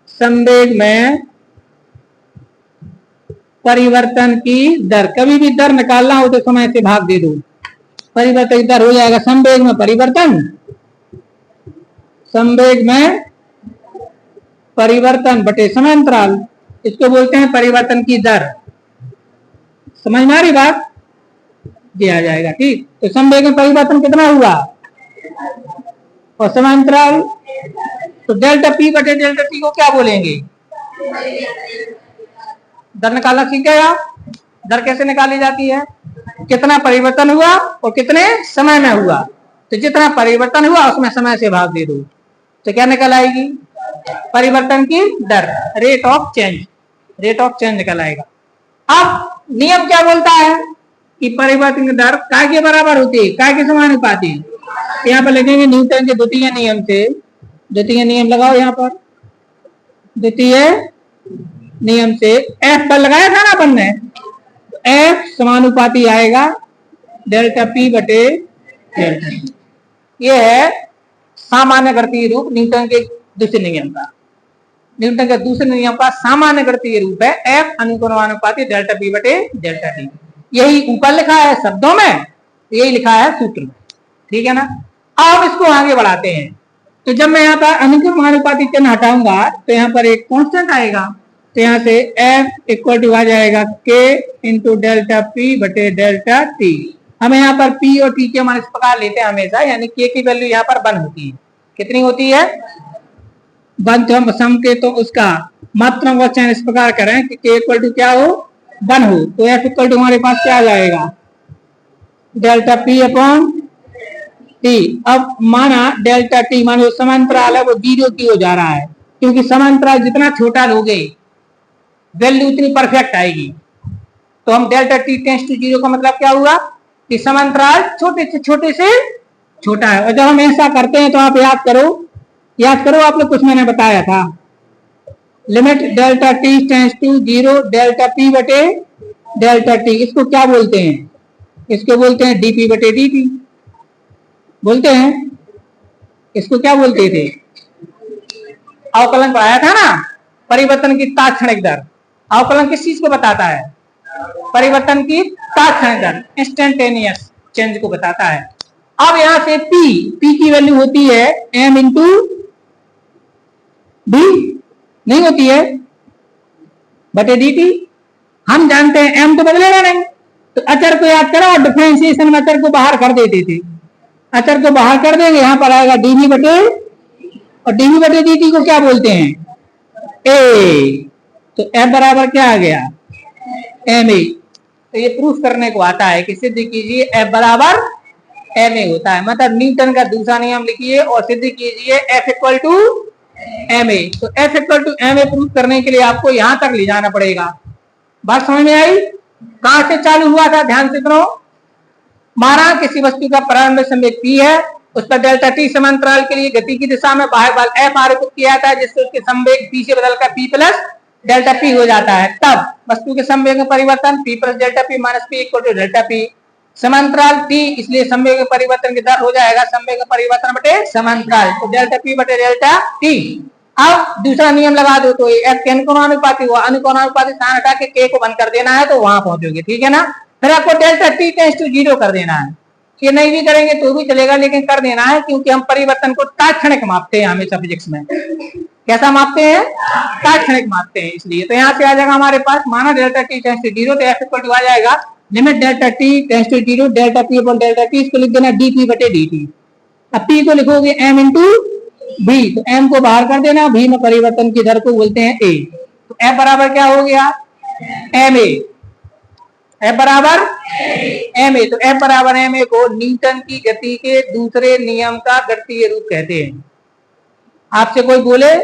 संवेग में परिवर्तन की दर, कभी भी दर निकालना हो तो समय से भाग दे दो, परिवर्तन की दर हो जाएगा संवेग में परिवर्तन, संवेग में परिवर्तन बटे समय अंतराल। इसको बोलते हैं परिवर्तन की दर। समझ में आ रही बात? ये आ जाएगा। ठीक, तो संवेग में परिवर्तन कितना हुआ और समय अंतराल, तो डेल्टा पी बटे डेल्टा टी को क्या बोलेंगे? दर निकालना सीख गए आप? दर कैसे निकाली जाती है? कितना परिवर्तन हुआ और कितने समय में हुआ। तो जितना परिवर्तन हुआ उसमें समय से भाग दे दो तो क्या निकल आएगी? परिवर्तन की दर, रेट ऑफ चेंज निकल आएगा। अब नियम क्या बोलता है कि परिवर्तन की दर काय के बराबर होती है, काय के समानुपाती। यहाँ पर लिखेंगे न्यूटन के द्वितीय नियम से, द्वितीय नियम लगाओ यहाँ पर, द्वितीय नियम से F पर लगाया था ना अपन ने, तो F समानुपाती आएगा डेल्टा P बटे डेल्टा T। ये है सामान्य गणितीय रूप न्यूटन के दूसरे नियम का। न्यूटन के दूसरे नियम का सामान्य गणितीय रूप है F अनुपाती डेल्टा P बटे डेल्टा T। यही ऊपर लिखा है शब्दों में, यही लिखा है सूत्र में। ठीक है ना? अब इसको आगे बढ़ाते हैं। तो जब मैं यहाँ पर अनुपाती चिन्ह हटाऊंगा तो यहाँ पर एक कांस्टेंट आएगा, तो यहाँ से F इक्वल टू आ जाएगा K इंटू डेल्टा P बटे डेल्टा T। हम यहाँ पर P और T के मान इस प्रकार लेते हैं हमेशा, यानी K की वैल्यू यहाँ पर 1 होती है। कितनी होती है? 1। तो हम सम के तो उसका मात्रा का चयन इस प्रकार करें कि K इक्वल टू क्या हो? 1 हो। तो F इक्वल टू हमारे पास क्या आ जाएगा? Delta P upon T। अब माना डेल्टा T मानो समांतराल है वो 0 की हो जा रहा है, क्योंकि समांतराल जितना छोटा लोगे वैल्यू उतनी परफेक्ट आएगी। तो हम डेल्टा T टेंड्स टू 0 का मतलब क्या हुआ कि समांतराल छोटे से छोटा है। और जब हम ऐसा करते हैं तो आप याद करो आप लोग कुछ मैंने बताया था, limit delta T tends to 0 delta P बटे डेल्टा T। इसको क्या बोलते हैं? इसको बोलते हैं dP बटे dt बोलते हैं। इसको क्या बोलते थे? अवकलन पढ़ाया था ना, परिवर्तन की तात्क्षणिक दर। अवकलन किस चीज को बताता है? परिवर्तन की तात्क्षणिक दर, इंस्टेंटेनियस चेंज को बताता है। अब यहां से P की वैल्यू होती है m इंटू d, नहीं होती है बटे dt। हम जानते हैं m तो बदलेगा नहीं, तो अचर को याद करो और डिफरेंशिएशन में अचर को बाहर कर देते थे। अचर को बाहर कर देंगे, यहां पर आएगा dv बटे, और dv बटे dt को क्या बोलते हैं? a। तो f बराबर क्या आ गया? ma। तो ये प्रूफ करने को आता है कि सिद्ध कीजिए f बराबर ma होता है, मतलब न्यूटन का दूसरा नियम लिखिए और सिद्ध कीजिए f इक्वल टू ma। तो f equal to ma proof करने के लिए आपको यहां तक ले जाना पड़ेगा। बात समझ में आई? कहां से चालू हुआ था? ध्यान से सुनो। माना किसी वस्तु का प्रारंभिक संवेग P है, उस पर डेल्टा T समांतराल के लिए गति की दिशा में बाह्य बल F आरोपित किया था, जिससे उसके संवेग P से बदलकर P प्लस डेल्टा P हो जाता है। तब वस्तु के संवेग में परिवर्तन P plus delta P minus P equal to delta P। समांतराल T, इसलिए संवेग में परिवर्तन की दर हो जाएगा संवेग में परिवर्तन बटे समांतराल, तो डेल्टा P बटे डेल्टा T। अब दूसरा नियम लगा दो तो F के अनुकोणानुपाती हुआ, अनुकोणानुपाती स्थान हटा के K को बंद कर देना है तो वहां पहुंचोगे, ठीक है ना। फिर आपको डेल्टा T टेंड्स टू 0 कर देना है। ये नहीं भी करेंगे तो भी चलेगा, लेकिन कर देना है, क्योंकि हम परिवर्तन को तात्क्षणिक मापते हैं हमेशा फिजिक्स में। कैसा मापते हैं? तात्क्षणिक मापते हैं, इसलिए। तो यहाँ से आ जाएगा हमारे पास, माना डेल्टा T टेंड्स टू 0 तो F इक्वल टू आ जाएगा limit delta T tends to 0 delta P upon delta T। इसको लिख देना dP बटे dt। अब P को लिखोगे m इंटू v, तो m को बाहर कर देना, v में परिवर्तन की दर को बोलते हैं a। तो F बराबर क्या हो गया? ma। F बराबर ma। तो F बराबर ma को न्यूटन की गति के दूसरे नियम का गणितीय रूप कहते हैं। आपसे कोई बोले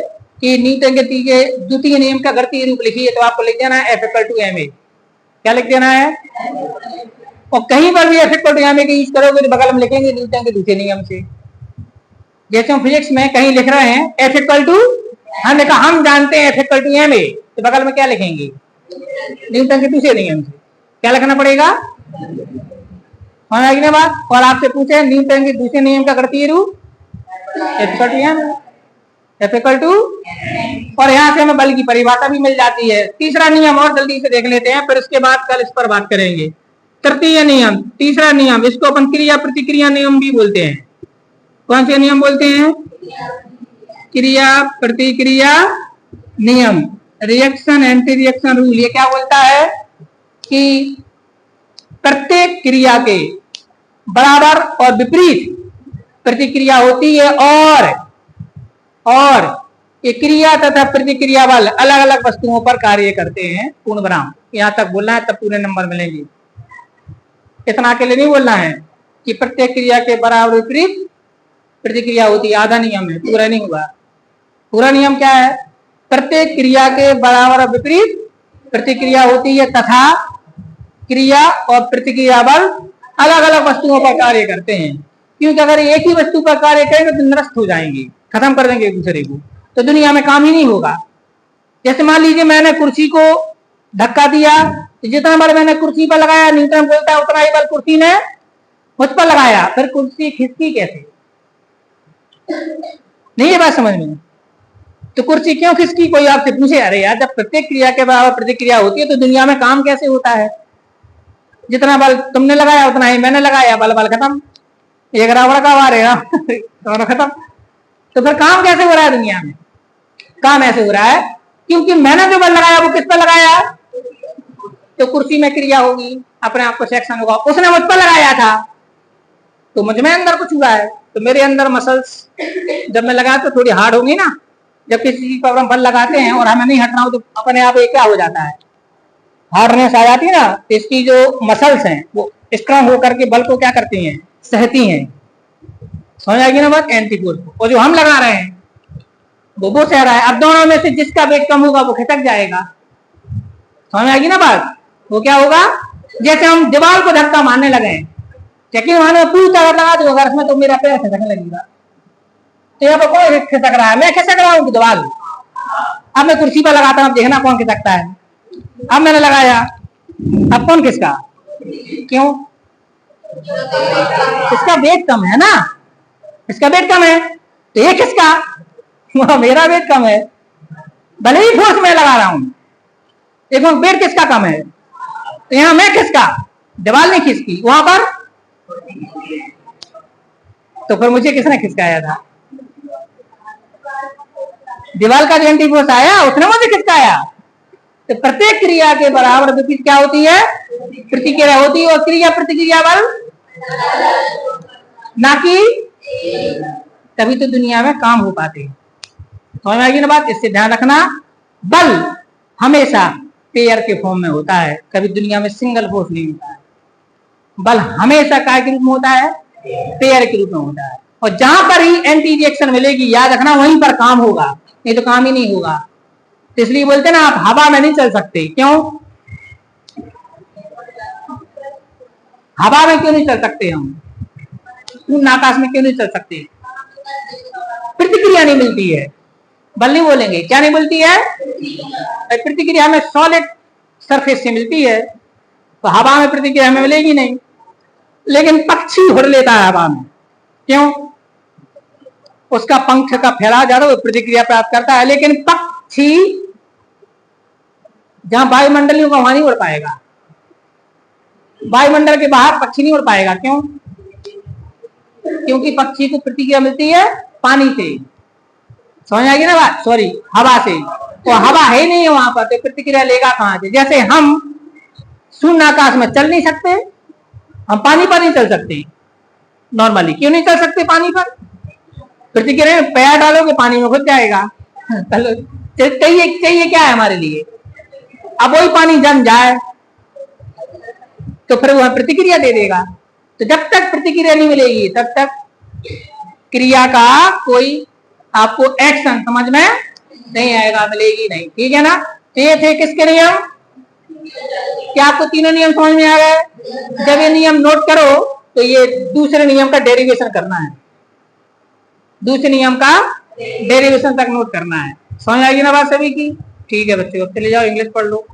कि न्यूटन गति के द्वितीय नियम का गणितीय रूप लिखिए, तो आपको लिख देना है F इक्वल टू ma। क्या लिख देना है? और कहीं पर भी F इक्वल टू ma का यूज करोगे तो बगल में लिखेंगे न्यूटन के दूसरे नियम से। जैसे हम फिजिक्स में कहीं लिख रहे हैं F इक्वल टू, हमने कहा हम जानते हैं F इक्वल टू ma, तो बगल में क्या लिखेंगे? न्यूटन के दूसरे नियम से। क्या लिखना पड़ेगा? बात। और आपसे पूछे न्यूटन के दूसरे नियम का गणितीय रूप F equal to ma, F equal to, और यहाँ से हमें बल की परिभाषा भी मिल जाती है। तीसरा नियम और जल्दी से देख लेते हैं, फिर उसके बाद कल इस पर बात करेंगे। तृतीय नियम, तीसरा नियम, इसको अपन क्रिया प्रतिक्रिया नियम भी बोलते हैं। कौन से नियम बोलते हैं? क्रिया प्रतिक्रिया नियम, रिएक्शन एंटी रिएक्शन रूल। ये क्या बोलता है कि प्रत्येक क्रिया के बराबर और विपरीत प्रतिक्रिया होती है, और ये क्रिया तथा प्रतिक्रिया बल अलग अलग वस्तुओं पर कार्य करते हैं। पूर्ण विराम। यहां तक बोलना है, तब पूरे नंबर मिलेंगे। इतना अकेले नहीं बोलना है कि प्रत्येक क्रिया के बराबर विपरीत प्रतिक्रिया होती है। आधा नियम है, पूरा नहीं हुआ। पूरा नियम क्या है? प्रत्येक क्रिया के बराबर और विपरीत प्रतिक्रिया होती है तथा क्रिया और प्रतिक्रिया बल अलग अलग वस्तुओं पर कार्य करते हैं। क्योंकि अगर एक ही वस्तु पर कार्य करेंगे तो निरस्त हो जाएंगे, खत्म कर देंगे एक दूसरे को, तो दुनिया में काम ही नहीं होगा। जैसे मान लीजिए मैंने कुर्सी को धक्का दिया, तो जितना बल मैंने कुर्सी पर लगाया, न्यूटन बोलता है उतना ही बल कुर्सी ने मुझ पर लगाया। फिर कुर्सी खिसकी कैसे? नहीं है बात समझ में? तो कुर्सी क्यों खिसकी? कोई आपसे पूछे, अरे यार जब प्रत्येक क्रिया के बराबर प्रतिक्रिया होती है तो दुनिया में काम कैसे होता है? जितना बल तुमने लगाया उतना ही मैंने लगाया, बल खत्म। एक रावण का वार है दोनों खत्म। तो फिर काम कैसे हो रहा है दुनिया में? काम ऐसे हो रहा है क्योंकि मैंने जो बल लगाया वो किस पर लगाया? तो कुर्सी में क्रिया होगी, अपने आप को सेक्शन होगा। उसने मुझ पर लगाया था तो मुझ में अंदर कुछ हुआ है, तो मेरे अंदर मसल्स जब मैं लगा तो थोड़ी हार्ड होंगी ना। जब किसी चीज पर हम बल लगाते हैं और हमें नहीं हटना हो तो अपने आप ये क्या हो जाता है, हार्डनेस आ जाती है ना। तो इसकी जो मसल्स हैं वो स्ट्रांग होकर के बल को क्या करती हैं, सहती हैं। समझ आएगी ना बात। एंटीपोज को, और जो हम लगा रहे हैं वो सह रहा है। अब दोनों में से जिसका वेट कम होगा वो खिसक जाएगा। समझ आएगी ना बात। वो क्या होगा, जैसे हम दीवार को धक्का मारने लगे हैं, चेकिंग मारने में पूरी तरह लगा दूंगा इसमें तो मेरा पैर खिसकने लगेगा। तो यहाँ पर कौन खिसक रहा है, मैं खिसक रहा हूँ दीवार। अब मैं कुर्सी पर लगाता हूँ, देखना कौन खिसकता है। अब मैंने लगाया, अब कौन खिसका, क्यों, इसका वेट कम है ना, इसका वेट कम है तो ये किसका, मेरा वेट कम है। भले ही फोर्स में लगा रहा हूं, देखो वेट किसका कम है, तो यहां मैं खिसका, दीवार नहीं खिसकी वहां पर। तो फिर मुझे किसने खिसकाया था, दीवार का जो एंटी फोर्स आया उसने मुझे खिसकाया। तो प्रत्येक क्रिया के बराबर विपरीत क्या होती है, प्रतिक्रिया होती है। और क्रिया प्रतिक्रिया बल ना कि, तभी तो दुनिया में काम हो पाते हैं। समझ में आएगी ना बात। इससे ध्यान रखना, बल हमेशा पेयर के फॉर्म में होता है, कभी दुनिया में सिंगल फोर्स नहीं होता है। बल हमेशा काय के रूप में होता है, पेयर के रूप में होता है। और जहां पर ही एंटी रिएक्शन मिलेगी, याद रखना वहीं पर काम होगा, नहीं तो काम ही नहीं होगा। तो इसलिए बोलते ना, आप हवा में नहीं चल सकते। क्यों, हवा में क्यों नहीं चल सकते, हम पूर्ण आकाश में क्यों नहीं चल सकते, प्रतिक्रिया नहीं मिलती है। बल नहीं बोलेंगे, क्या नहीं मिलती है, प्रतिक्रिया हमें सॉलिड सरफेस से मिलती है, तो हवा में प्रतिक्रिया हमें मिलेगी नहीं। लेकिन पक्षी उड़ लेता है हवा में, क्यों, उसका पंख का फैलाव ज्यादा, वो प्रतिक्रिया प्राप्त करता है। लेकिन पक्षी जहां वायुमंडल होगा वहां नहीं उड़ पाएगा, वायुमंडल के बाहर पक्षी नहीं उड़ पाएगा। क्यों, क्योंकि पक्षी को प्रतिक्रिया मिलती है पानी से। समझ आएगी ना बात, सॉरी हवा से। तो हवा है नहीं है वहां पर, तो प्रतिक्रिया लेगा कहां से। जैसे हम शून्य आकाश में चल नहीं सकते, हम पानी पर नहीं चल सकते नॉर्मली। क्यों नहीं चल सकते पानी पर, प्रतिक्रिया पैर डालोगे पानी में घुस जाएगा। चाहिए क्या है हमारे लिए, अब वही पानी जम जाए तो फिर वह प्रतिक्रिया दे देगा। तो जब तक प्रतिक्रिया नहीं मिलेगी तब तक क्रिया का कोई आपको एक्शन समझ में नहीं आएगा, मिलेगी नहीं। ठीक है ना। तो ये थे किसके नियम, क्या आपको तीनों नियम समझ में आ गए। जब ये नियम नोट करो तो ये दूसरे नियम का डेरिवेशन करना है, दूसरे नियम का डेरिवेशन तक नोट करना है। समझ आएगी ना बात सभी की। ठीक है बच्चों, अब चले जाओ इंग्लिश पढ़ लो।